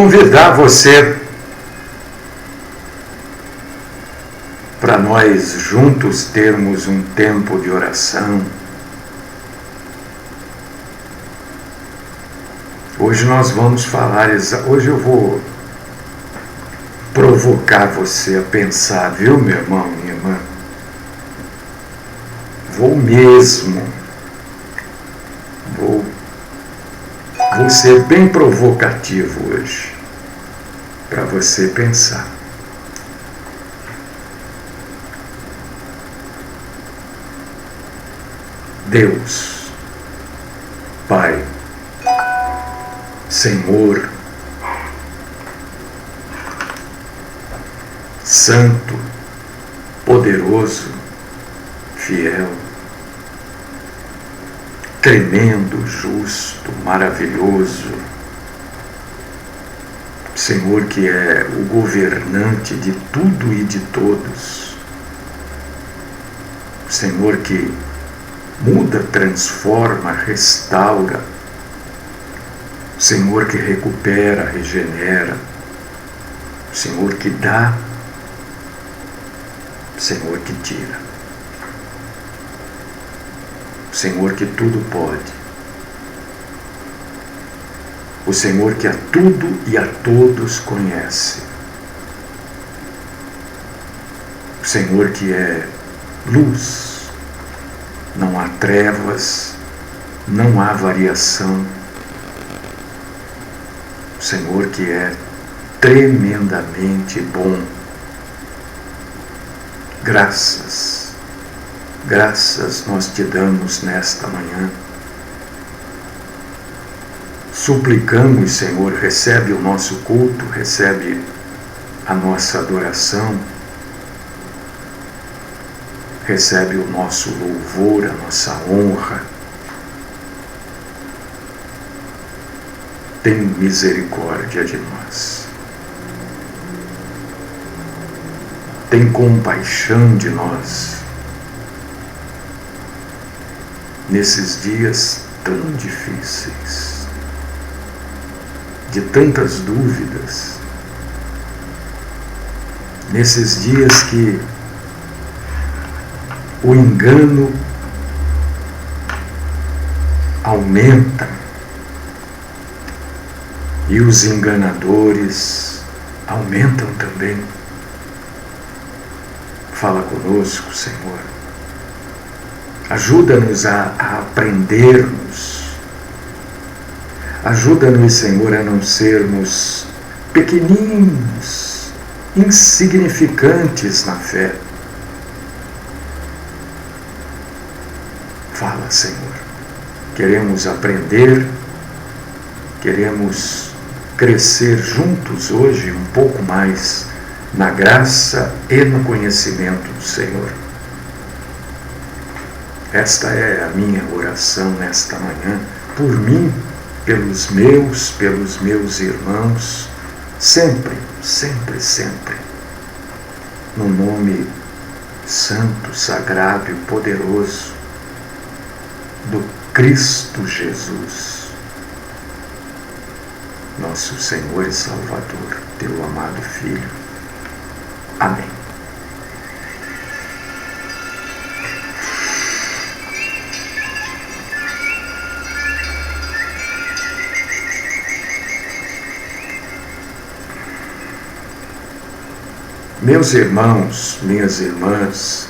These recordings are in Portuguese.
convidar você para nós juntos termos um tempo de oração. Hoje nós vamos falar, hoje eu vou provocar você a pensar, viu, meu irmão, minha irmã? Vou mesmo. Vou ser bem provocativo hoje, para você pensar. Deus, Pai, Senhor, Santo, Poderoso, Fiel, tremendo, justo, maravilhoso, Senhor que é o governante de tudo e de todos, Senhor que muda, transforma, restaura, Senhor que recupera, regenera, Senhor que dá, Senhor que tira, Senhor que tudo pode, o Senhor que a tudo e a todos conhece, o Senhor que é luz, não há trevas, não há variação, o Senhor que é tremendamente bom. Graças nós te damos nesta manhã. Suplicamos, Senhor, recebe o nosso culto, recebe a nossa adoração, recebe o nosso louvor, a nossa honra. Tem misericórdia de nós. Tem compaixão de nós. Nesses dias tão difíceis, de tantas dúvidas, nesses dias que o engano aumenta e os enganadores aumentam também. Fala conosco, Senhor. Ajuda-nos a aprendermos. Ajuda-nos, Senhor, a não sermos pequeninos, insignificantes na fé. Fala, Senhor. Queremos aprender, queremos crescer juntos hoje um pouco mais na graça e no conhecimento do Senhor. Esta é a minha oração nesta manhã, por mim, pelos meus irmãos, sempre, sempre, sempre, no nome santo, sagrado e poderoso do Cristo Jesus, nosso Senhor e Salvador, teu amado Filho. Amém. Meus irmãos, minhas irmãs,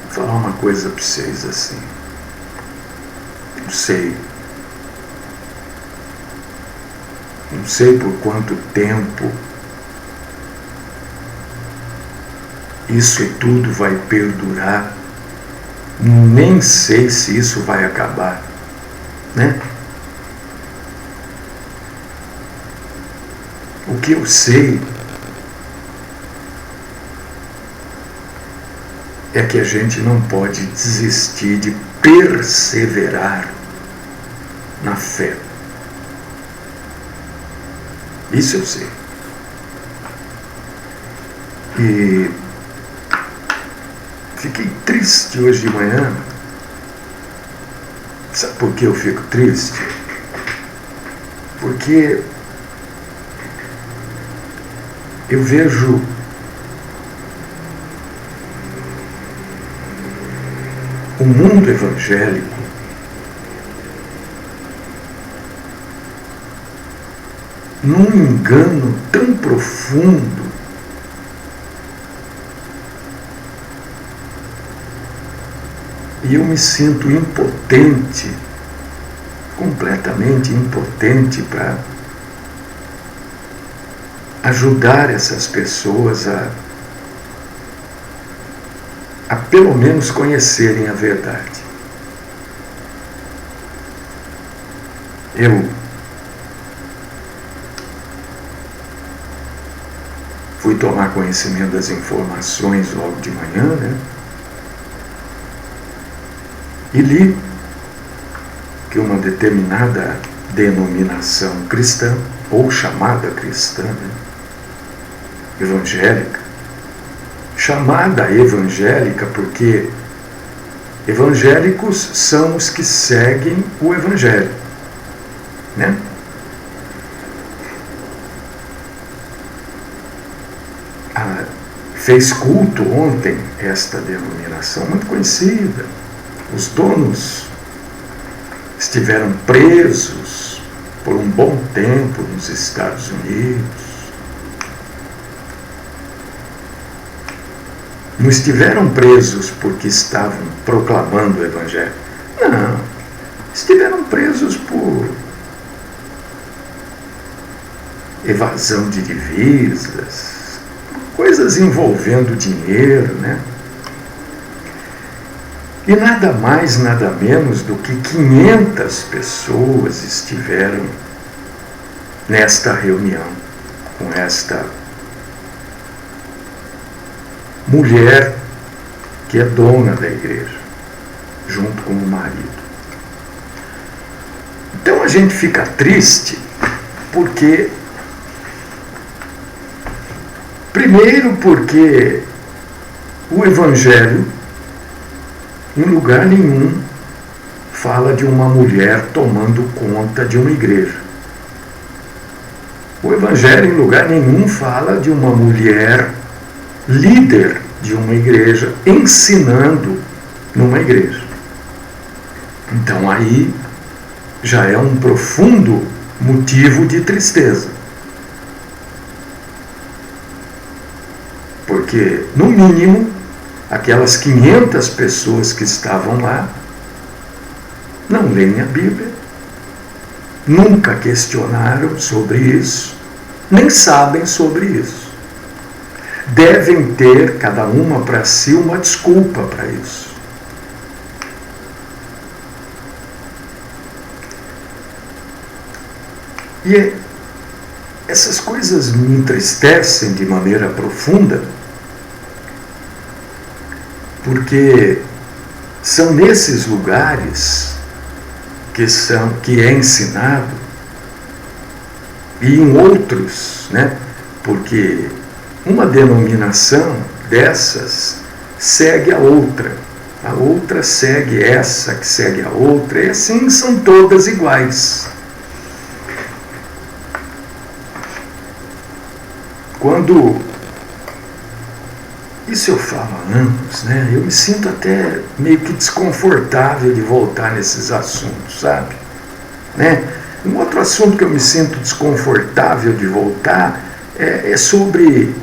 vou falar uma coisa para vocês assim. Não sei por quanto tempo isso tudo vai perdurar, nem sei se isso vai acabar, né? O que eu sei é que a gente não pode desistir de perseverar na fé. Isso eu sei. E fiquei triste hoje de manhã. Sabe por que eu fico triste? Porque eu vejo o mundo evangélico num engano tão profundo e eu me sinto impotente, completamente impotente para ajudar essas pessoas a pelo menos conhecerem a verdade. Eu fui tomar conhecimento das informações logo de manhã, né? E li que uma determinada denominação cristã, ou chamada cristã, né? Evangélica, chamada evangélica porque evangélicos são os que seguem o evangelho, né? Fez culto ontem esta denominação muito conhecida. Os donos estiveram presos por um bom tempo nos Estados Unidos. Não estiveram presos porque estavam proclamando o Evangelho. Não. Estiveram presos por evasão de divisas, coisas envolvendo dinheiro, né? E nada mais, nada menos do que 500 pessoas estiveram nesta reunião com esta mulher que é dona da igreja, junto com o marido. Então a gente fica triste porque, primeiro porque o Evangelho em lugar nenhum fala de uma mulher tomando conta de uma igreja. O Evangelho em lugar nenhum fala de uma mulher líder de uma igreja ensinando numa igreja. Então aí já é um profundo motivo de tristeza. Porque, no mínimo, aquelas 500 pessoas que estavam lá não leem a Bíblia, nunca questionaram sobre isso, nem sabem sobre isso. Devem ter, cada uma para si, uma desculpa para isso. E essas coisas me entristecem de maneira profunda, porque são nesses lugares que é ensinado, e em outros, né? Porque uma denominação dessas segue a outra segue essa, que segue a outra, e assim são todas iguais. Quando isso eu falo há anos, né? Eu me sinto até meio que desconfortável de voltar nesses assuntos, sabe? Né? Um outro assunto que eu me sinto desconfortável de voltar é sobre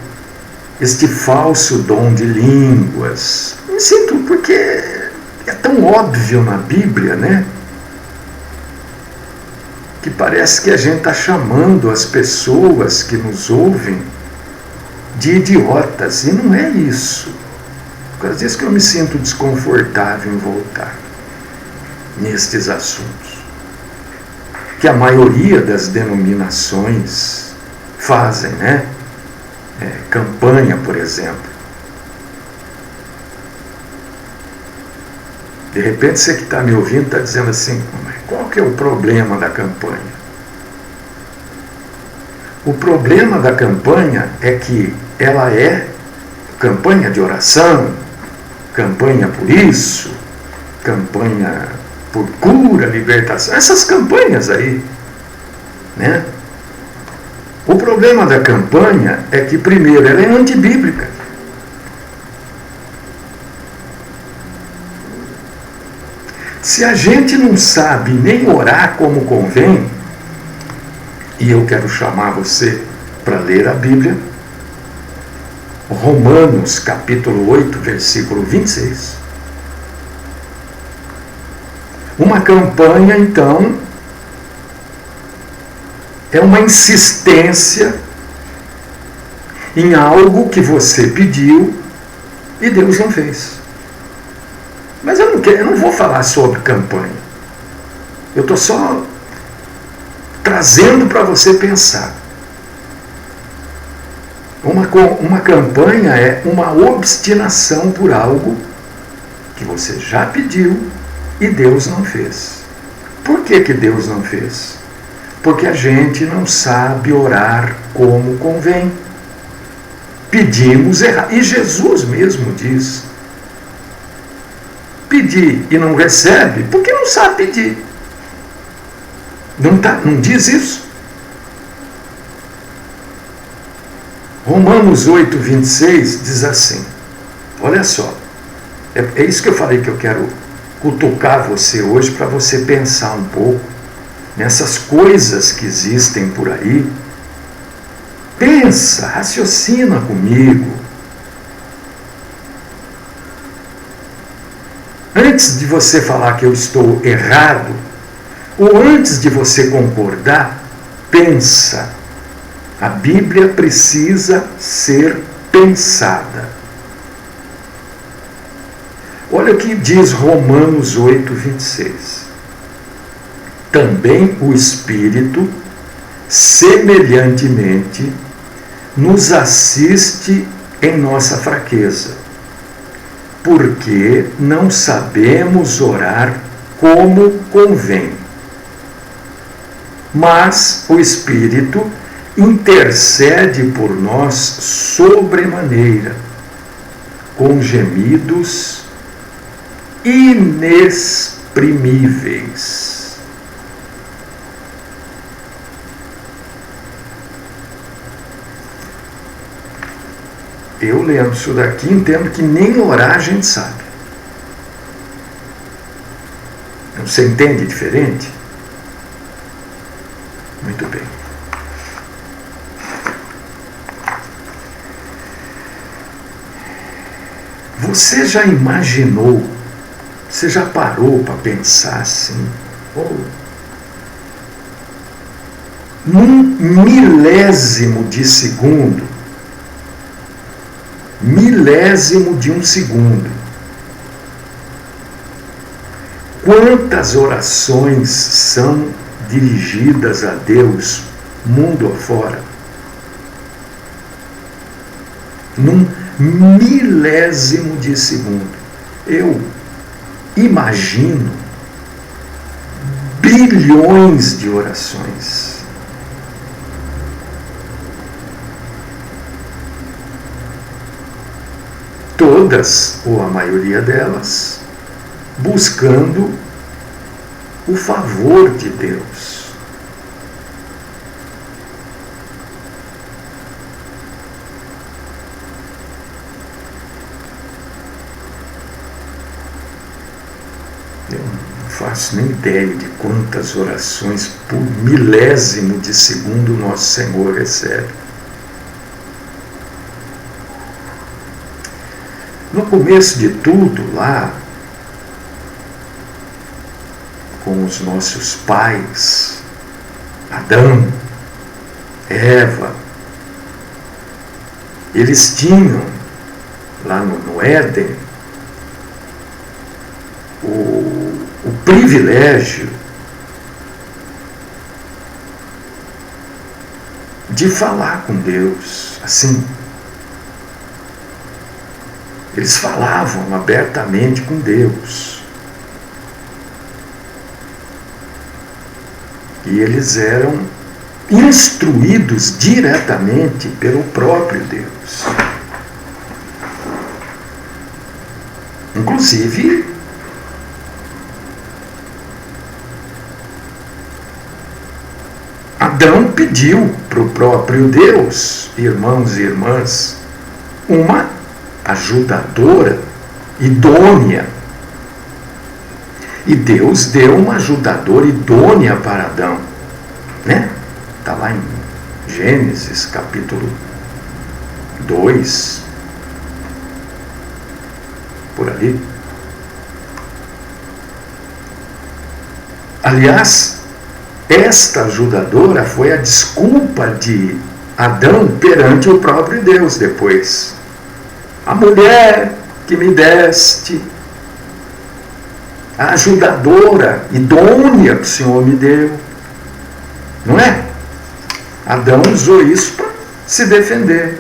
este falso dom de línguas. Eu me sinto porque é tão óbvio na Bíblia, né? Que parece que a gente está chamando as pessoas que nos ouvem de idiotas, e não é isso. Por causa disso que eu me sinto desconfortável em voltar nestes assuntos, que a maioria das denominações fazem, né? Campanha, por exemplo. De repente você que está me ouvindo está dizendo assim, qual que é o problema da campanha? O problema da campanha é que ela é campanha de oração, campanha por isso, campanha por cura, libertação, essas campanhas aí, né? O problema da campanha é que, primeiro, ela é antibíblica. Se a gente não sabe nem orar como convém, e eu quero chamar você para ler a Bíblia, Romanos capítulo 8, versículo 26. Uma campanha, então, é uma insistência em algo que você pediu e Deus não fez. Mas eu não vou falar sobre campanha. Eu estou só trazendo para você pensar. Uma campanha é uma obstinação por algo que você já pediu e Deus não fez. Por que Deus não fez? Porque a gente não sabe orar como convém. Pedimos errado. E Jesus mesmo diz: pedir e não recebe, porque não sabe pedir. Não diz isso? Romanos 8, 26 diz assim, olha só, é isso que eu falei que eu quero cutucar você hoje, para você pensar um pouco nessas coisas que existem por aí. Pensa, raciocina comigo. Antes de você falar que eu estou errado, ou antes de você concordar, pensa. A Bíblia precisa ser pensada. Olha o que diz Romanos 8, 26. Também o Espírito, semelhantemente, nos assiste em nossa fraqueza, porque não sabemos orar como convém. Mas o Espírito intercede por nós sobremaneira, com gemidos inexprimíveis. Eu lembro isso daqui, entendo que nem orar a gente sabe. Você entende diferente? Muito bem. Você já imaginou, você já parou para pensar assim, num milésimo de segundo, milésimo de um segundo, quantas orações são dirigidas a Deus mundo afora? Num milésimo de segundo. Eu imagino bilhões de orações. Todas, ou a maioria delas, buscando o favor de Deus. Eu não faço nem ideia de quantas orações por milésimo de segundo nosso Senhor recebe. No começo de tudo, lá, com os nossos pais, Adão, Eva, eles tinham, lá no Éden, o privilégio de falar com Deus, assim. Eles falavam abertamente com Deus. E eles eram instruídos diretamente pelo próprio Deus. Inclusive, Adão pediu para o próprio Deus, irmãos e irmãs, uma ajudadora idônea. E Deus deu uma ajudadora idônea para Adão. Né? Está lá em Gênesis capítulo 2, por ali. Aliás, esta ajudadora foi a desculpa de Adão perante o próprio Deus depois. A mulher que me deste, a ajudadora idônea que o Senhor me deu. Não é? Adão usou isso para se defender.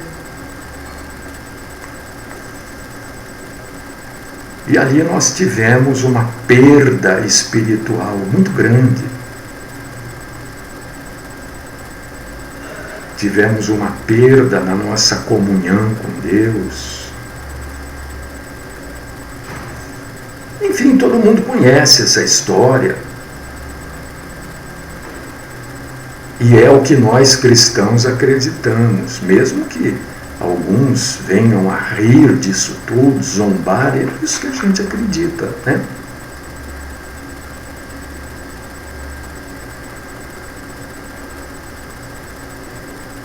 E ali nós tivemos uma perda espiritual muito grande. Tivemos uma perda na nossa comunhão com Deus. Enfim, todo mundo conhece essa história. E é o que nós cristãos acreditamos, mesmo que alguns venham a rir disso tudo, zombar, é isso que a gente acredita, né?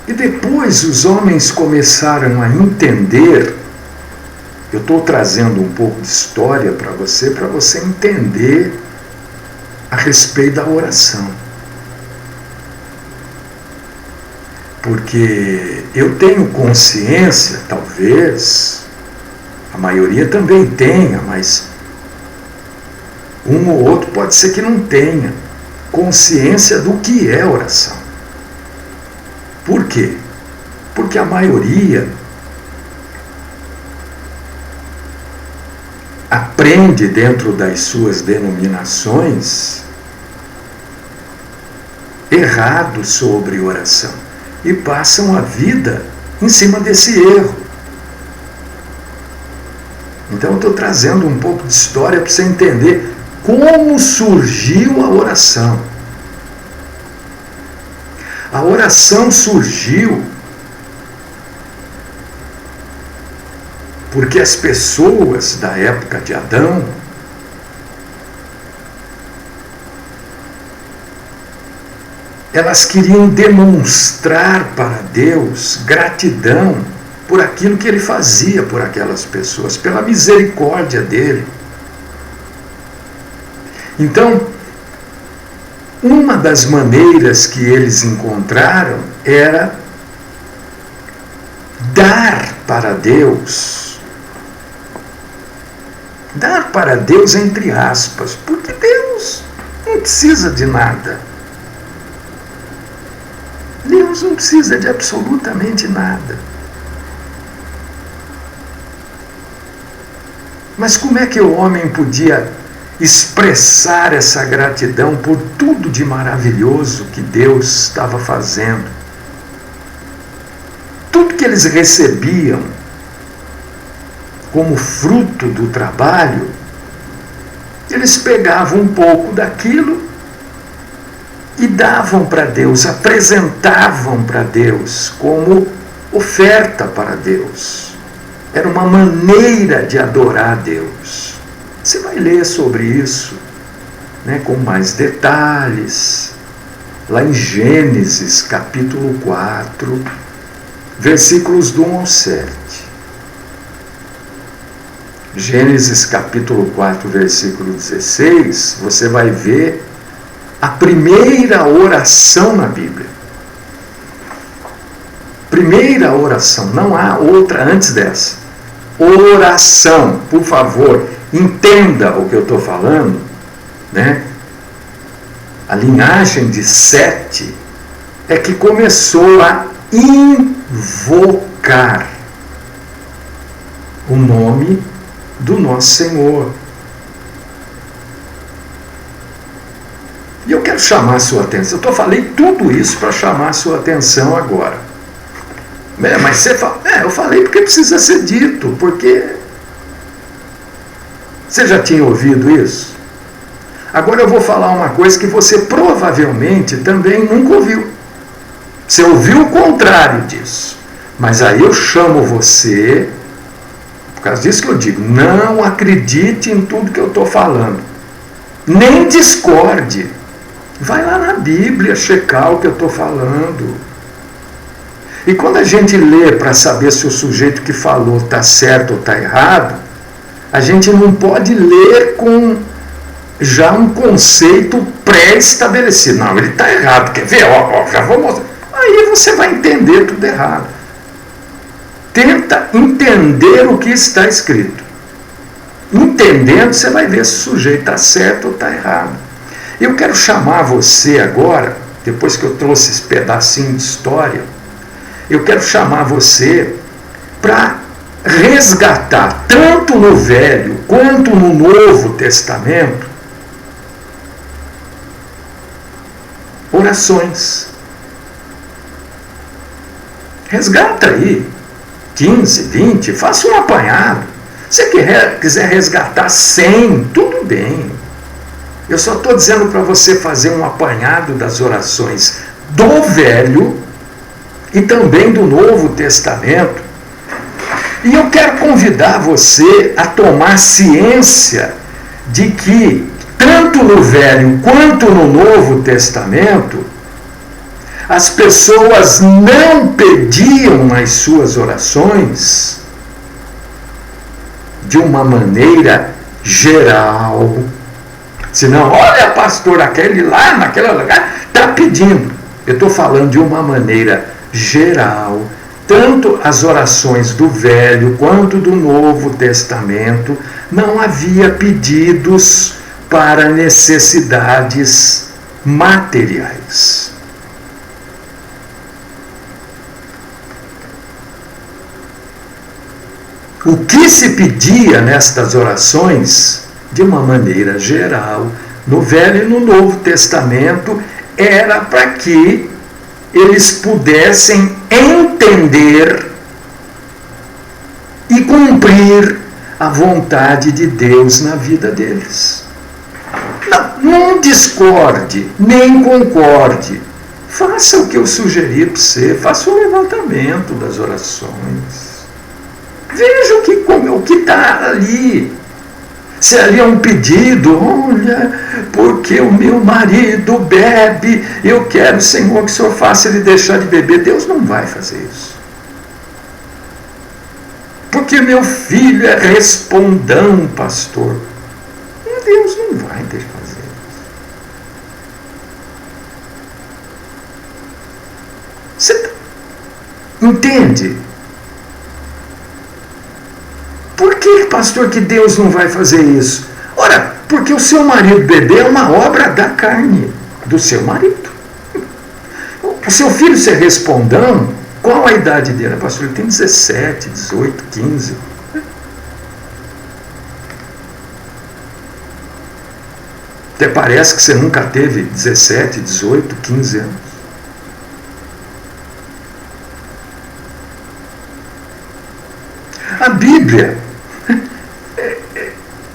E depois os homens começaram a entender, eu estou trazendo um pouco de história para você entender a respeito da oração. Porque eu tenho consciência, talvez, a maioria também tenha, mas um ou outro pode ser que não tenha consciência do que é oração. Por quê? Porque a maioria aprende dentro das suas denominações errado sobre oração. E passam a vida em cima desse erro. Então eu estou trazendo um pouco de história para você entender como surgiu a oração. A oração surgiu porque as pessoas da época de Adão elas queriam demonstrar para Deus gratidão por aquilo que Ele fazia por aquelas pessoas, pela misericórdia dEle. Então, uma das maneiras que eles encontraram era dar para Deus. Dar para Deus entre aspas, porque Deus não precisa de nada. Deus não precisa de absolutamente nada. Mas como é que o homem podia expressar essa gratidão por tudo de maravilhoso que Deus estava fazendo? Tudo que eles recebiam como fruto do trabalho, eles pegavam um pouco daquilo e davam para Deus, apresentavam para Deus como oferta para Deus. Era uma maneira de adorar a Deus. Você vai ler sobre isso, né, com mais detalhes, lá em Gênesis capítulo 4, versículos do 1 ao 7. Gênesis capítulo 4, versículo 16, você vai ver a primeira oração na Bíblia. Primeira oração, não há outra antes dessa. Oração, por favor, entenda o que eu estou falando, né? A linhagem de Sete é que começou a invocar o nome do nosso Senhor. E eu quero chamar a sua atenção. Eu falei tudo isso para chamar a sua atenção agora. Mas você fala, eu falei porque precisa ser dito, porque você já tinha ouvido isso? Agora eu vou falar uma coisa que você provavelmente também nunca ouviu. Você ouviu o contrário disso. Mas aí eu chamo você, por causa disso que eu digo, não acredite em tudo que eu estou falando. Nem discorde. Vai lá na Bíblia checar o que eu estou falando. E quando a gente lê para saber se o sujeito que falou está certo ou está errado, a gente não pode ler com já um conceito pré-estabelecido. Não, ele está errado, quer ver? Já vou mostrar. Aí você vai entender tudo errado. Tenta entender o que está escrito. Entendendo, você vai ver se o sujeito está certo ou está errado. Eu quero chamar você agora, depois que eu trouxe esse pedacinho de história, eu quero chamar você para resgatar, tanto no Velho quanto no Novo Testamento, orações. Resgata aí 15, 20, faça um apanhado. Se você quiser resgatar 100, tudo bem. Eu só estou dizendo para você fazer um apanhado das orações do Velho e também do Novo Testamento. E eu quero convidar você a tomar ciência de que, tanto no Velho quanto no Novo Testamento, as pessoas não pediam nas suas orações de uma maneira geral. Senão, olha, pastor, aquele lá naquele lugar está pedindo. Eu estou falando de uma maneira geral. Tanto as orações do Velho quanto do Novo Testamento, não havia pedidos para necessidades materiais. O que se pedia nestas orações, de uma maneira geral, no Velho e no Novo Testamento, era para que eles pudessem entender e cumprir a vontade de Deus na vida deles. Não discorde, nem concorde. Faça o que eu sugeri para você, faça o levantamento das orações. Veja o que está ali. Se ali é um pedido, olha, porque o meu marido bebe, eu quero, Senhor, que o Senhor faça ele deixar de beber. Deus não vai fazer isso. Porque meu filho é respondão, pastor. Deus não vai fazer isso. Você entende? Por que, pastor, que Deus não vai fazer isso? Ora, porque o seu marido beber é uma obra da carne do seu marido. O seu filho ser respondão, qual a idade dele? Pastor, ele tem 17, 18, 15. Até parece que você nunca teve 17, 18, 15 anos. A Bíblia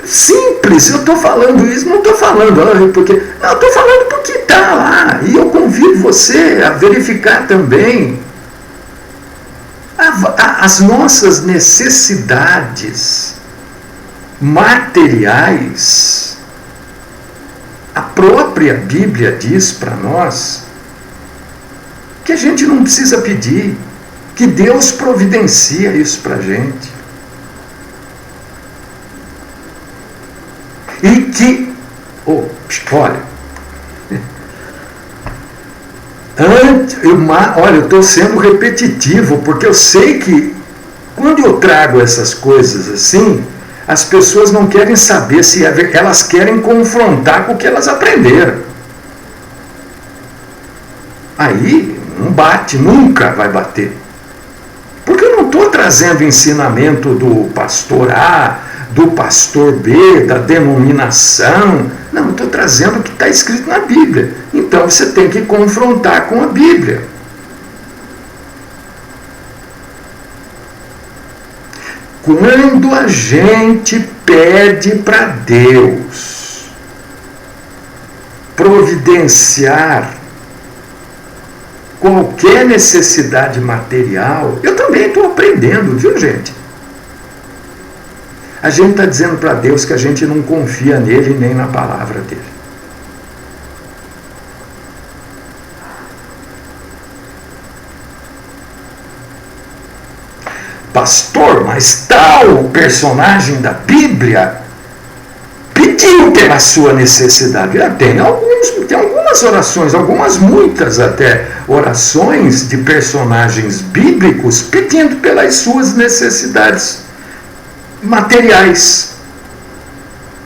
simples, eu estou falando isso, não estou falando porque. Não, eu estou falando porque está lá. E eu convido você a verificar também as nossas necessidades materiais. A própria Bíblia diz para nós que a gente não precisa pedir, que Deus providencia isso para a gente. E que, olha, eu estou sendo repetitivo, porque eu sei que quando eu trago essas coisas assim, as pessoas não querem saber se elas querem confrontar com o que elas aprenderam. Aí não bate, nunca vai bater. Porque eu não estou trazendo ensinamento do pastor A, do pastor B, da denominação. Não, estou trazendo o que está escrito na Bíblia. Então você tem que confrontar com a Bíblia. Quando a gente pede para Deus providenciar qualquer necessidade material, eu também estou aprendendo, viu, gente? A gente está dizendo para Deus que a gente não confia nele nem na palavra dele. Pastor, mas tal personagem da Bíblia pediu pela sua necessidade. Tem algumas orações, muitas até, orações de personagens bíblicos pedindo pelas suas necessidades materiais,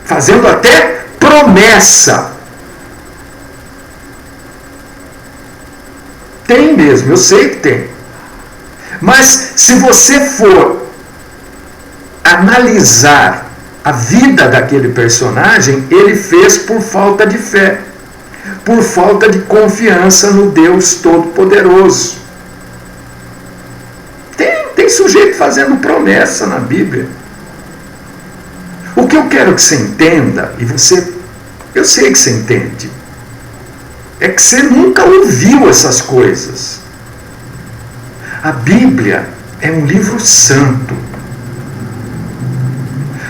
fazendo até promessa. Tem mesmo, eu sei que tem. Mas se você for analisar a vida daquele personagem, ele fez por falta de fé, por falta de confiança no Deus Todo-Poderoso. Tem sujeito fazendo promessa na Bíblia. O que eu quero que você entenda, e eu sei que você entende, é que você nunca ouviu essas coisas. A Bíblia é um livro santo.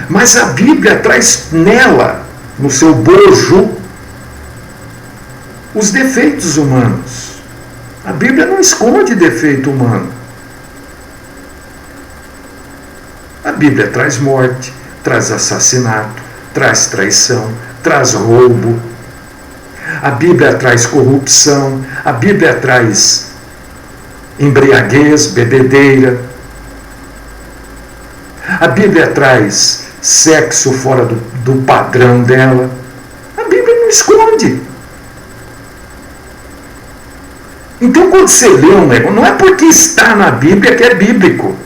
Mas a Bíblia traz nela, no seu bojo, os defeitos humanos. A Bíblia não esconde defeito humano. A Bíblia traz morte, traz assassinato, traz traição, traz roubo. A Bíblia traz corrupção, a Bíblia traz embriaguez, bebedeira. A Bíblia traz sexo fora do padrão dela. A Bíblia não esconde. Então, quando você lê um negócio, não é porque está na Bíblia que é bíblico.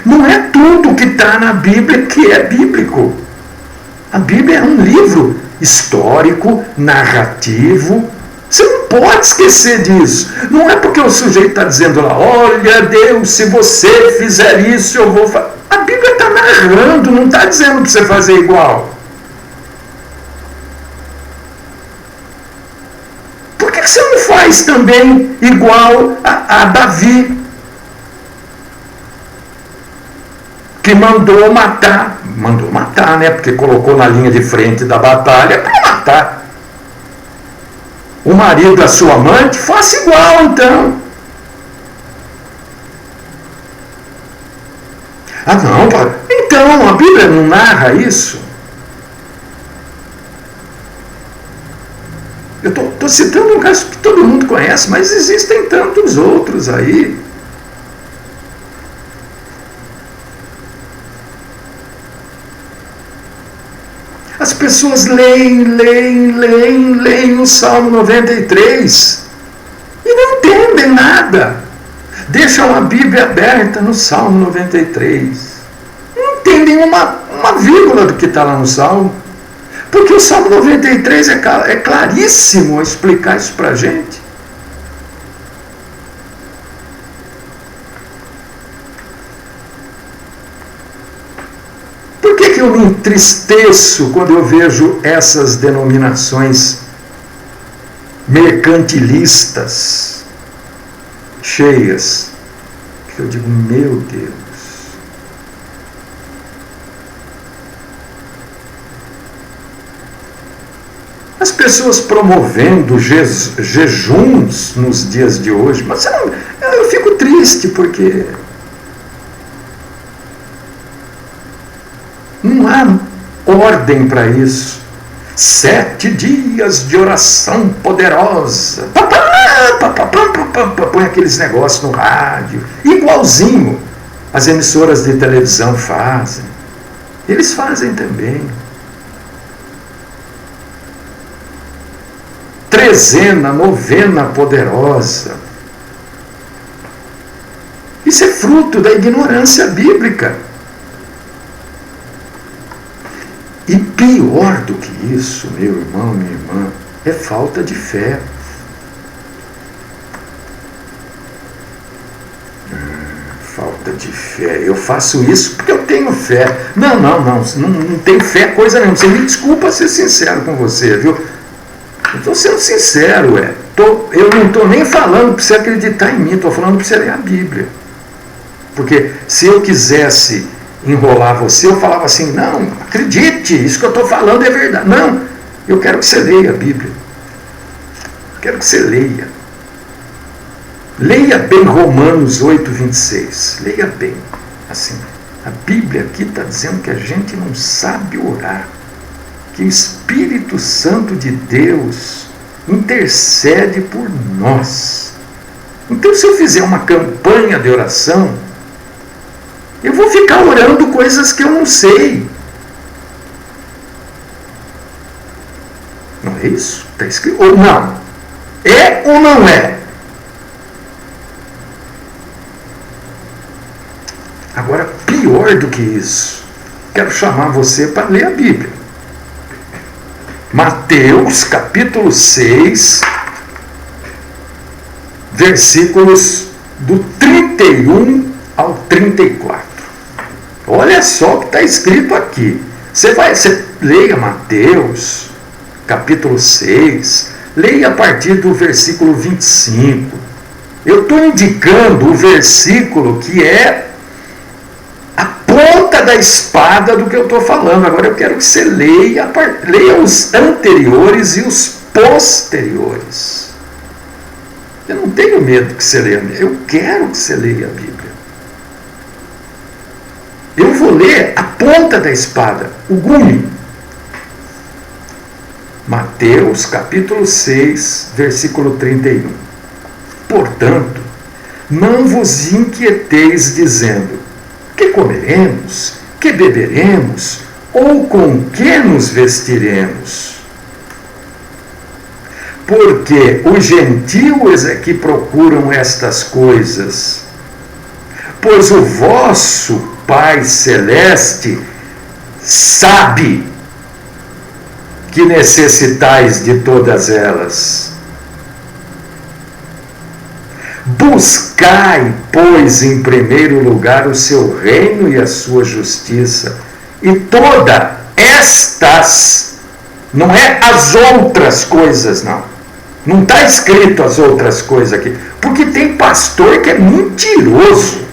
Não é tudo que está na Bíblia que é bíblico. A Bíblia é um livro histórico, narrativo. Você não pode esquecer disso. Não é porque o sujeito está dizendo lá, olha Deus, se você fizer isso, eu vou fazer. A Bíblia está narrando, não está dizendo para você fazer igual. Por que você não faz também igual a Davi, que mandou matar, né? Porque colocou na linha de frente da batalha para matar o marido da sua amante? Faça igual, então. Ah, não, então a Bíblia não narra isso? Eu estou citando um caso que todo mundo conhece, mas existem tantos outros aí. As pessoas leem o Salmo 93 e não entendem nada. Deixam a Bíblia aberta no Salmo 93. Não entendem uma vírgula do que está lá no Salmo. Porque o Salmo 93 é claríssimo a explicar isso para a gente. Por que eu me entristeço quando eu vejo essas denominações mercantilistas cheias? Que eu digo, meu Deus. As pessoas promovendo jejuns nos dias de hoje, mas eu fico triste porque não há ordem para isso. 7 dias de oração poderosa. Põe aqueles negócios no rádio. Igualzinho as emissoras de televisão fazem. Eles fazem também. Trezena, novena poderosa. Isso é fruto da ignorância bíblica. E pior do que isso, meu irmão, minha irmã, é falta de fé. Falta de fé. Eu faço isso porque eu tenho fé. Não tenho fé coisa nenhuma. Você me desculpa ser sincero com você, viu? Eu estou sendo sincero, eu não estou nem falando para você acreditar em mim, estou falando para você ler a Bíblia. Porque se eu quisesse enrolar você, eu falava assim, não, acredite, isso que eu estou falando é verdade. Não, eu quero que você leia a Bíblia. Quero que você leia. Leia bem Romanos 8, 26. Leia bem. Assim, a Bíblia aqui está dizendo que a gente não sabe orar. Que o Espírito Santo de Deus intercede por nós. Então, se eu fizer uma campanha de oração, eu vou ficar orando coisas que eu não sei. Não é isso? Está escrito? Ou não? É ou não é? Agora, pior do que isso, quero chamar você para ler a Bíblia. Mateus, capítulo 6, versículos do 31 ao 34. Olha só o que está escrito aqui. Você leia Mateus, capítulo 6, leia a partir do versículo 25. Eu estou indicando o versículo que é a ponta da espada do que eu estou falando. Agora eu quero que você leia os anteriores e os posteriores. Eu não tenho medo que você leia, eu quero que você leia a Bíblia. Eu vou ler a ponta da espada, o gume. Mateus capítulo 6, versículo 31. Portanto, não vos inquieteis dizendo, que comeremos, que beberemos, ou com que nos vestiremos? Porque os gentios é que procuram estas coisas, pois o vosso Pai Celeste sabe que necessitais de todas elas. Buscai, pois, em primeiro lugar o seu reino e a sua justiça, e toda estas, não é as outras coisas, não está escrito as outras coisas aqui, porque tem pastor que é mentiroso.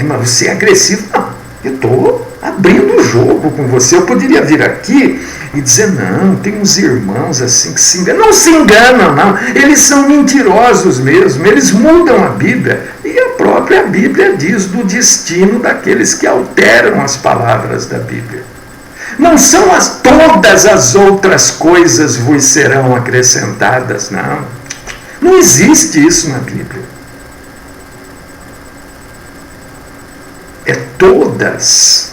Mas você é agressivo? Não, eu estou abrindo o jogo com você. Eu poderia vir aqui e dizer, não, tem uns irmãos assim que se enganam. Não se enganam, não. Eles são mentirosos mesmo. Eles mudam a Bíblia. E a própria Bíblia diz do destino daqueles que alteram as palavras da Bíblia. Não são todas as outras coisas vos serão acrescentadas, não. Não existe isso na Bíblia. É todas.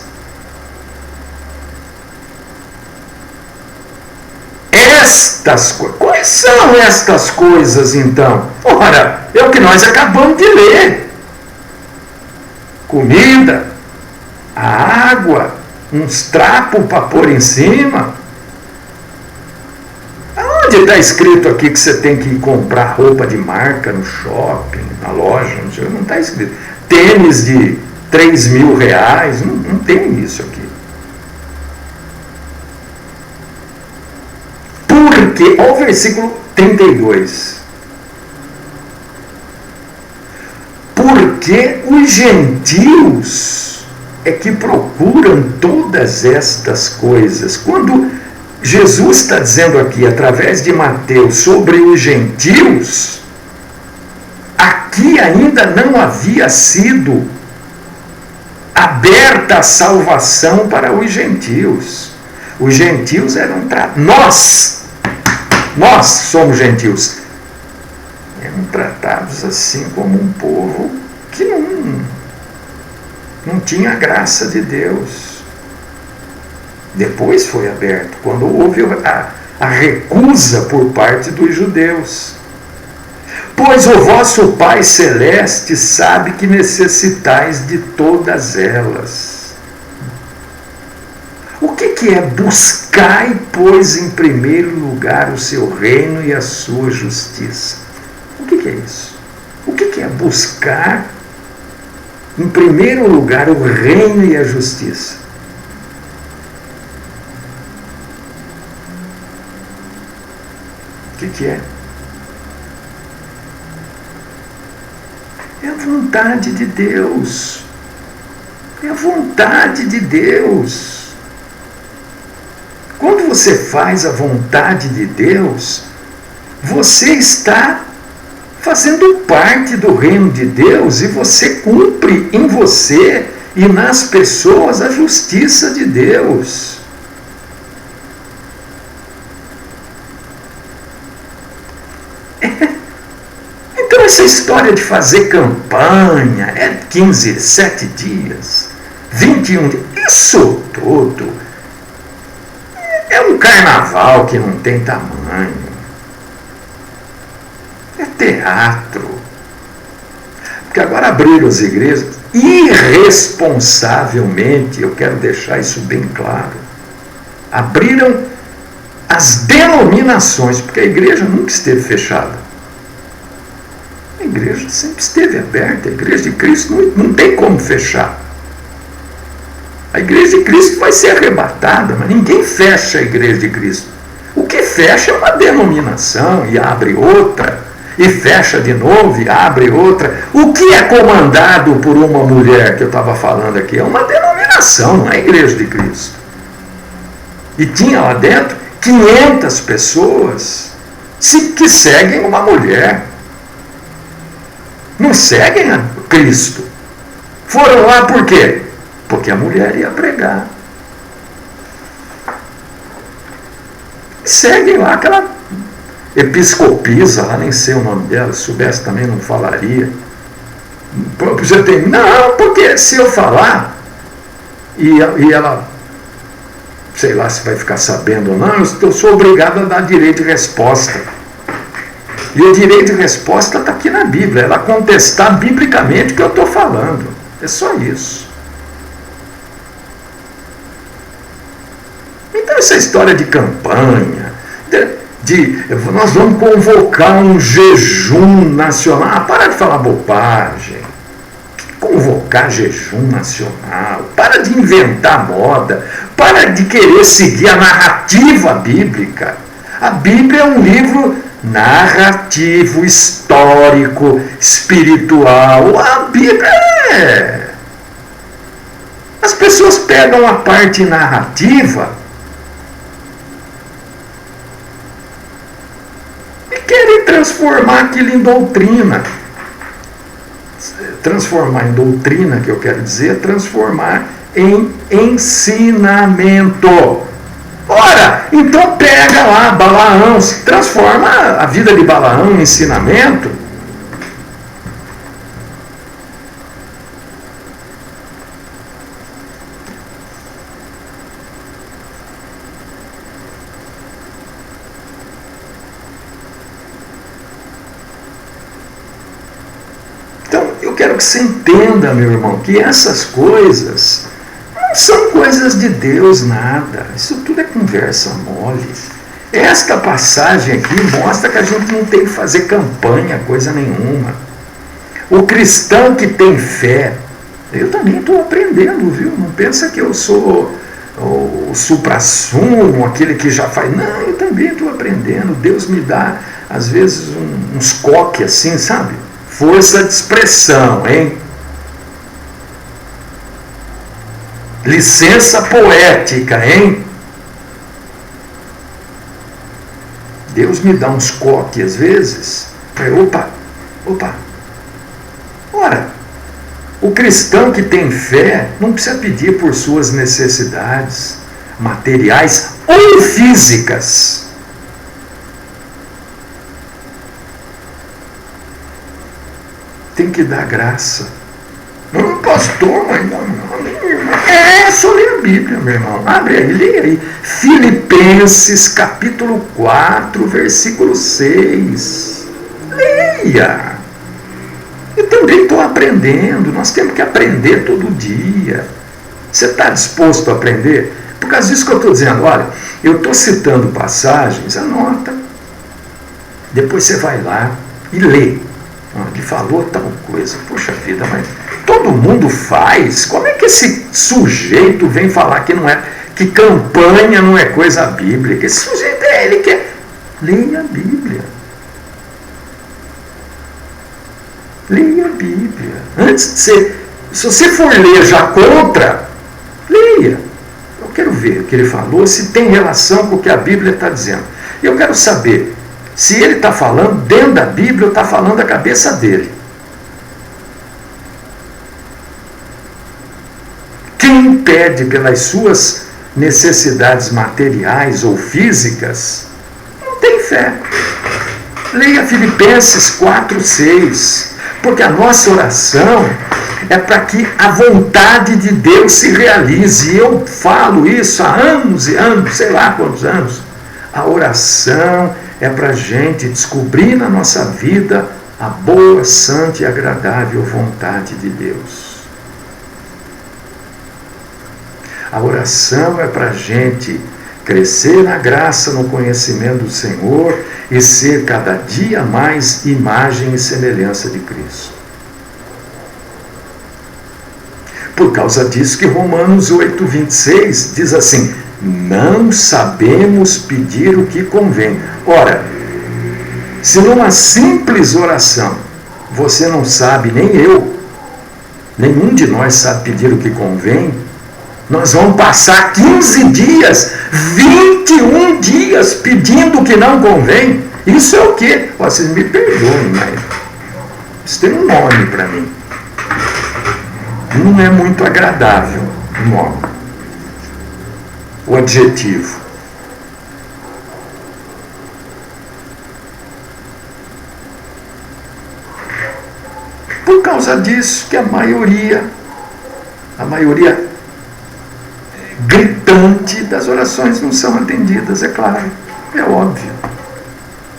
Estas coisas. Quais são estas coisas, então? Ora, é o que nós acabamos de ler. Comida, a água, uns trapos para pôr em cima. Aonde está escrito aqui que você tem que ir comprar roupa de marca no shopping, na loja? Não está escrito. Tênis de 3.000 reais, não tem isso aqui. Porque, olha o versículo 32. Porque os gentios é que procuram todas estas coisas. Quando Jesus está dizendo aqui, através de Mateus, sobre os gentios, aqui ainda não havia sido aberta a salvação para os gentios. Os gentios eram tratados, nós somos gentios, eram tratados assim como um povo que não tinha a graça de Deus. Depois foi aberto, quando houve a recusa por parte dos judeus. Pois o vosso Pai Celeste sabe que necessitais de todas elas. O que é buscai, pois, em primeiro lugar o seu reino e a sua justiça? O que é isso? O que é buscar, em primeiro lugar, o reino e a justiça? O que é? É a vontade de Deus. É a vontade de Deus. Quando você faz a vontade de Deus, você está fazendo parte do reino de Deus e você cumpre em você e nas pessoas a justiça de Deus. Então essa história de fazer campanha, 15, 7 dias, 21 dias, isso tudo é um carnaval que não tem tamanho. É teatro. Porque agora abriram as igrejas irresponsavelmente, eu quero deixar isso bem claro. Abriram as denominações, porque a igreja nunca esteve fechada. A igreja sempre esteve aberta. A igreja de Cristo não tem como fechar. A igreja de Cristo vai ser arrebatada, mas ninguém fecha a igreja de Cristo. O que fecha é uma denominação e abre outra, e fecha de novo e abre outra. O que é comandado por uma mulher que eu estava falando aqui é uma denominação, não é a igreja de Cristo. E tinha lá dentro 500 pessoas que seguem uma mulher. Não seguem a Cristo. Foram lá por quê? Porque a mulher ia pregar. Seguem lá aquela episcopisa, lá nem sei o nome dela, se soubesse também não falaria. Não, porque se eu falar e ela, sei lá se vai ficar sabendo ou não, eu sou obrigado a dar direito de resposta. E o direito de resposta está aqui na Bíblia, ela contestar biblicamente o que eu estou falando. É só isso. Então essa história de campanha, nós vamos convocar um jejum nacional. Para de falar bobagem. Convocar jejum nacional. Para de inventar moda. Para de querer seguir a narrativa bíblica. A Bíblia é um livro narrativo, histórico, espiritual. A Bíblia é. As pessoas pegam a parte narrativa e querem transformar aquilo em doutrina. Transformar em doutrina, que eu quero dizer, transformar em ensinamento. Ora, então pega lá Balaão, transforma a vida de Balaão em ensinamento. Então, eu quero que você entenda, meu irmão, que essas coisas não são coisas de Deus, nada. Isso tudo é conversa mole. Esta passagem aqui mostra que a gente não tem que fazer campanha, coisa nenhuma. O cristão que tem fé, eu também estou aprendendo, viu? Não pensa que eu sou o supra-sumo, aquele que já faz. Não, eu também estou aprendendo. Deus me dá, às vezes, uns coques assim, sabe? Força de expressão, hein? Licença poética, hein? Deus me dá uns coques às vezes. Opa. Ora, o cristão que tem fé não precisa pedir por suas necessidades materiais ou físicas. Tem que dar graça. Não, pastor, mas não. É só ler a Bíblia, meu irmão. Abre aí, leia aí. Filipenses, capítulo 4, versículo 6. Leia. Eu também estou aprendendo. Nós temos que aprender todo dia. Você está disposto a aprender? Por causa disso que eu estou dizendo, olha, eu estou citando passagens, anota. Depois você vai lá e lê. Ele falou tal coisa. Poxa vida, mas todo mundo faz. Como é que esse sujeito vem falar que não é, que campanha não é coisa bíblica? Esse sujeito ele quer. Leia a Bíblia. Leia a Bíblia. Antes de ser, se você for ler já contra, leia. Eu quero ver o que ele falou, se tem relação com o que a Bíblia está dizendo. Eu quero saber se ele está falando dentro da Bíblia ou está falando da cabeça dele. Quem pede pelas suas necessidades materiais ou físicas, não tem fé. Leia Filipenses 4:6, porque a nossa oração é para que a vontade de Deus se realize. E eu falo isso há anos e anos, sei lá quantos anos. A oração é para a gente descobrir na nossa vida a boa, santa e agradável vontade de Deus. A oração é para a gente crescer na graça, no conhecimento do Senhor e ser cada dia mais imagem e semelhança de Cristo. Por causa disso que Romanos 8:26 diz assim: não sabemos pedir o que convém. Ora, se numa simples oração você não sabe, nem eu, nenhum de nós sabe pedir o que convém, nós vamos passar 15 dias, 21 dias pedindo o que não convém. Isso é o quê? Vocês me perdoem, mas isso tem um nome para mim. Não é muito agradável o nome, o adjetivo. Por causa disso que a maioria gritante das orações não são atendidas, é claro, é óbvio.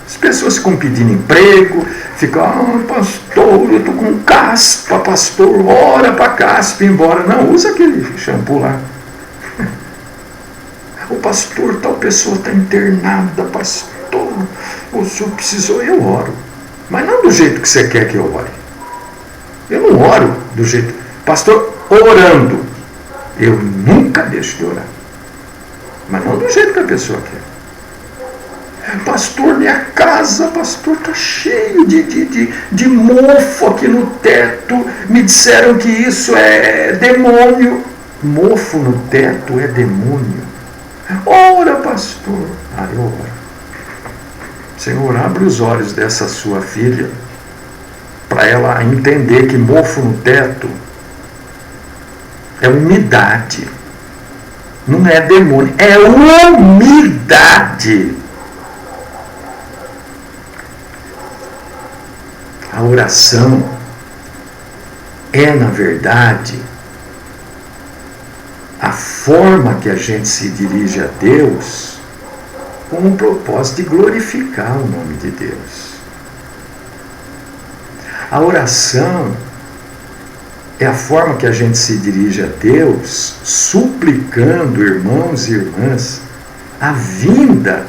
As pessoas ficam pedindo emprego, ficam, pastor, eu estou com caspa, pastor, ora para caspa ir embora. Não, usa aquele shampoo lá. O pastor, tal pessoa está internada, pastor, o senhor precisou, eu oro. Mas não do jeito que você quer que eu ore. Eu não oro do jeito, pastor, orando. Eu nunca deixo de orar. Mas não do jeito que a pessoa quer. Pastor, minha casa, pastor, está cheio de mofo aqui no teto. Me disseram que isso é demônio. Mofo no teto é demônio. Ora, pastor. Eu oro. Senhor, abre os olhos dessa sua filha para ela entender que mofo no teto é umidade. Não é demônio, é umidade. A oração é, na verdade, a forma que a gente se dirige a Deus com o propósito de glorificar o nome de Deus. A oração é a forma que a gente se dirige a Deus, suplicando, irmãos e irmãs, a vinda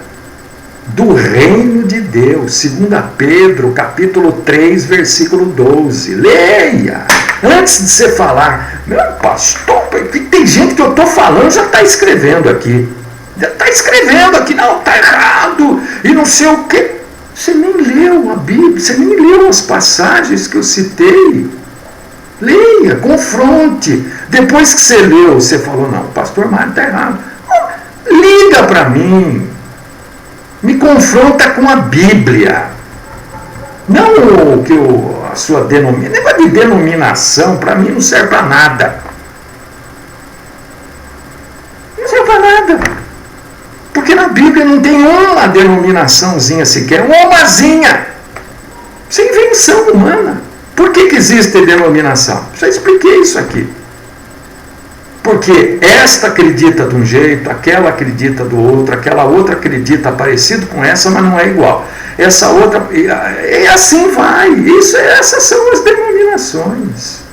do reino de Deus. 2 Pedro, capítulo 3, versículo 12. Leia! Antes de você falar, meu pastor, tem gente que eu estou falando, já está escrevendo aqui. Já está escrevendo aqui, não, está errado, e não sei o quê. Você nem leu a Bíblia, você nem leu as passagens que eu citei. Leia, confronte. Depois que você leu, você falou, não, o pastor Mário está errado. Liga para mim. Me confronta com a Bíblia. Não o que a sua denominação. Negócio de denominação, para mim, não serve para nada. Não serve para nada. Porque na Bíblia não tem uma denominaçãozinha sequer, umazinha. Isso é invenção humana. Por que existe denominação? Já expliquei isso aqui. Porque esta acredita de um jeito, aquela acredita do outro, aquela outra acredita parecido com essa, mas não é igual. Essa outra, e assim vai. Essas são as denominações.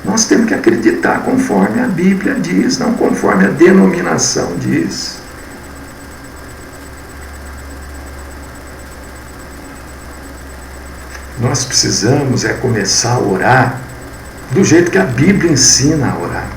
Nós temos que acreditar conforme a Bíblia diz, não conforme a denominação diz. Nós precisamos começar a orar do jeito que a Bíblia ensina a orar.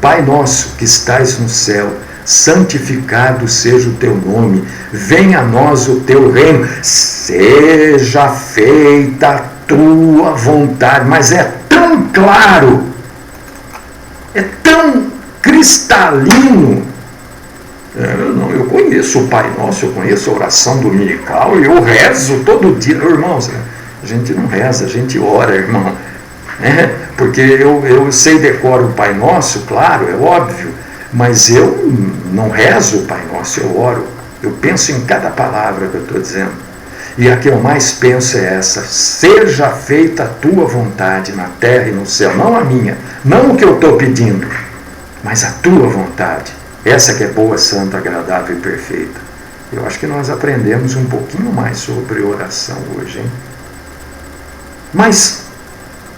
Pai nosso que estais no céu, santificado seja o teu nome, venha a nós o teu reino, seja feita a tua vontade. Mas é tão claro, é tão cristalino. Eu conheço o Pai Nosso, eu conheço a oração dominical, eu rezo todo dia. Irmãos, a gente não reza, a gente ora, irmão. Porque eu sei decoro o Pai Nosso, claro, é óbvio, mas eu não rezo o Pai Nosso, eu oro. Eu penso em cada palavra que eu estou dizendo. E a que eu mais penso é essa: seja feita a tua vontade na terra e no céu, não a minha, não o que eu estou pedindo, mas a tua vontade. Essa que é boa, santa, agradável e perfeita. Eu acho que nós aprendemos um pouquinho mais sobre oração hoje, hein? Mas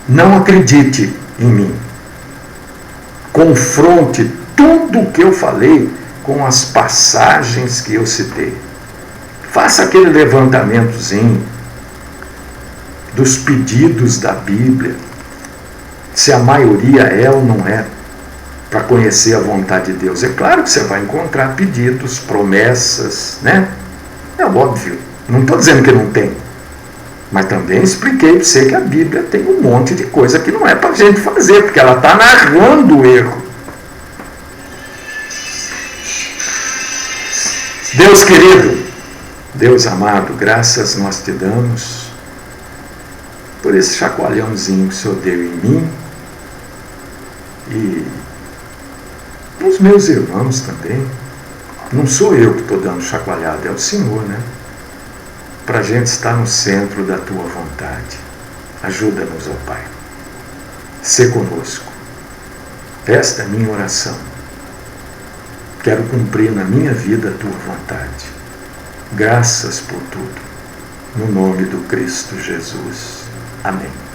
não acredite em mim. Confronte tudo o que eu falei com as passagens que eu citei. Faça aquele levantamentozinho dos pedidos da Bíblia, se a maioria é ou não é, para conhecer a vontade de Deus. É claro que você vai encontrar pedidos, promessas, né? É óbvio. Não estou dizendo que não tem. Mas também expliquei para você que a Bíblia tem um monte de coisa que não é para a gente fazer, porque ela está narrando o erro. Deus querido, Deus amado, graças nós te damos por esse chacoalhãozinho que o Senhor deu em mim e os meus irmãos também. Não sou eu que estou dando chacoalhada, é o Senhor, né? Para a gente estar no centro da tua vontade. Ajuda-nos, ó Pai. Sê conosco. Esta é a minha oração. Quero cumprir na minha vida a tua vontade. Graças por tudo. No nome do Cristo Jesus. Amém.